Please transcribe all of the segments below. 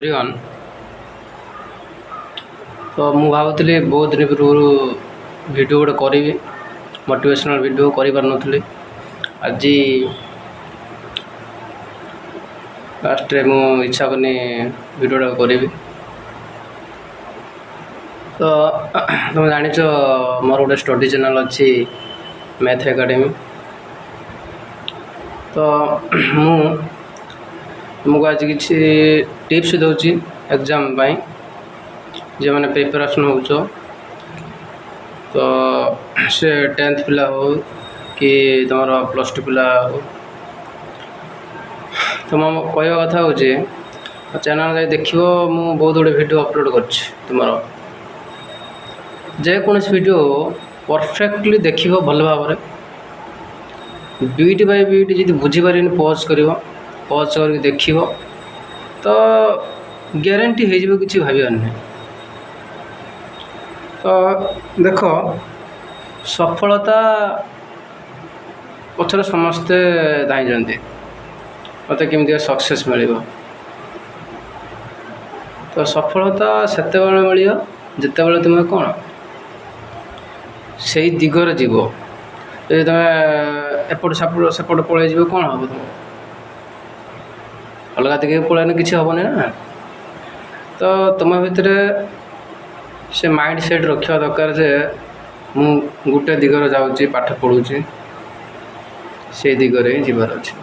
Everyone. तो मु भावुली बहुत दिन पूर्व वीडियो गोटे करी मोटिवेशनल वीडियो कर पार आज लास्ट मु इच्छा करनी वीडियोटा करी। तो तुम जान मोर गोटे स्टडी चैनल अच्छी मैथ एकेडमी। तो मु तुमको आज किसी टिप्स दूसरी एग्जाम जो मैंने प्रिपरेशन हो तो से 10th पिला हो कि तुम +2 पिला हो तो मो कह कथा हूँ चैनल जाए देख मु बहुत गुड़े वीडियो अपलोड कर तुम जेकोसी वीडियो परफेक्टली देख भल भाव beat by beat ji बुझीपार pause कर पॉज कर देख तो ग्यारंटी हो कि भाव नहीं। तो देख सफलता पचर समस्ते धाई मत केमी सक्सेस मिल तो सफलता सेत मिल जिते बड़े तुम्हें कौन से दिगरे जीव यदि तुम एपट सेपट पलि कौन हम तुम अलग दिखे पलैन किसी हेनी ना। तो तुम भितर से माइंड सेट रखा दरकार जे मु गोटे दिगरे जाऊँगी पाठ पढ़ुची से दिगरे ही जीवार अच्छे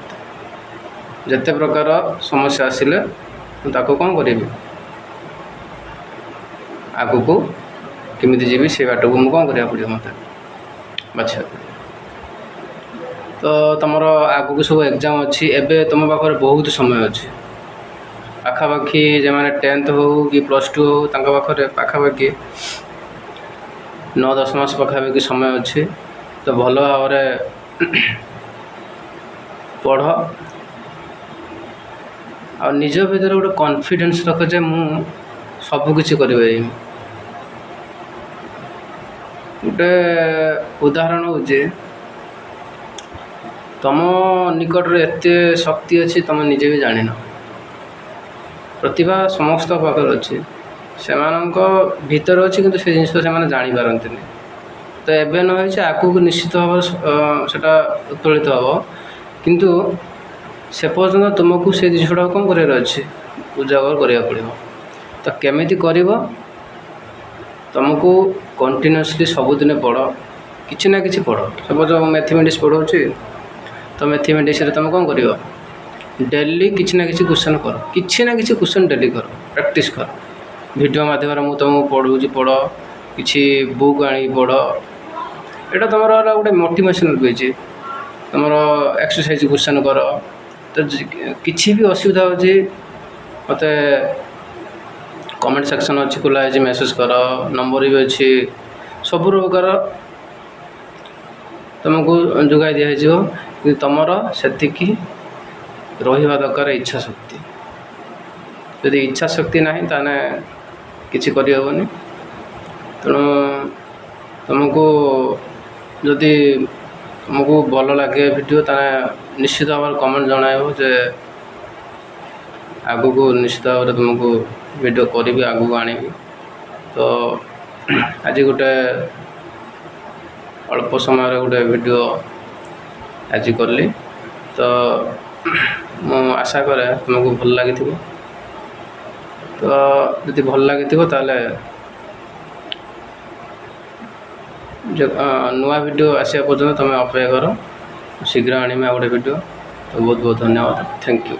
जिते प्रकार समस्या आसिले ताको कौन करी आगु को केमी जीवी से बाट को मुझे कौन करा पड़ो मत बाछा। तो तुम आगु को सब एग्जाम अच्छी एवं तुम पाखे बहुत समय अच्छे पाखापाखि जो मैंने 10th हो कि +2 हो पाखे पाखापाखि 9-10 मास पाखापाखि समय अच्छे। तो भल भाव पढ़ आ निज भीतर गोटे कॉन्फिडेंस रख जे मु सबकिछि करिपारि। गोटे उदाहरण हूँ तुम निकट में एत शक्ति अच्छी तुम निजे भी जान प्रतिभा समस्त पाखे अच्छी से भीतर अच्छी कि से जिन जापारती। तो एवं न आगू निश्चित भाव सेटा उत्तोलित हम किंतु से पर्यटन तुमको से जिनटा कौन कर उजागर करा पड़ो। तो केमिति कर तुमको कंटिन्यूअसली सबुदिन पढ़ किसी ना कि पढ़ सपोज मैथमेटिक्स पढ़ाऊँगी तो मैथमेटिक्स तुम कौन कर डेली किसी ना कि क्वेश्चन कर किसी ना कि क्वेश्चन डेली कर प्रैक्टिस कर वीडियो माध्यम मुझे तुमको पढ़ाऊँगी पढ़ किसी बुक आनी पढ़ यहाँ तुम गोटे मोटिवेशनल पेज तुम एक्सरसाइज क्वेश्चन कर। तो किसी भी असुविधा हो मत कमेंट सेक्शन अच्छी खोला है मेसेज कर नंबर भी अच्छी सब प्रकार तुमको जोगाई दिखाई कि तुम से रहा दरकार इच्छा शक्ति। यदि इच्छा शक्ति ना ताने किसी करहबनी। तेणु तुमको जदि तुमको भल लगे वीडियो ताने निश्चित भाव कमेंट जन जे आगू को निश्चित भाव तुमको वीडियो करी आगू आनी। तो आज गोटे अल्प समय गोटे वीडियो आज कली तो मु आशा करे तुमको भल लगी। तो यदि भल लगी ताले नुआ वीडियो आसा पर्यटन तुम अपेक्षा कर शीघ्र आनी गोटे वीडियो। तो बहुत बहुत धन्यवाद। Thank you.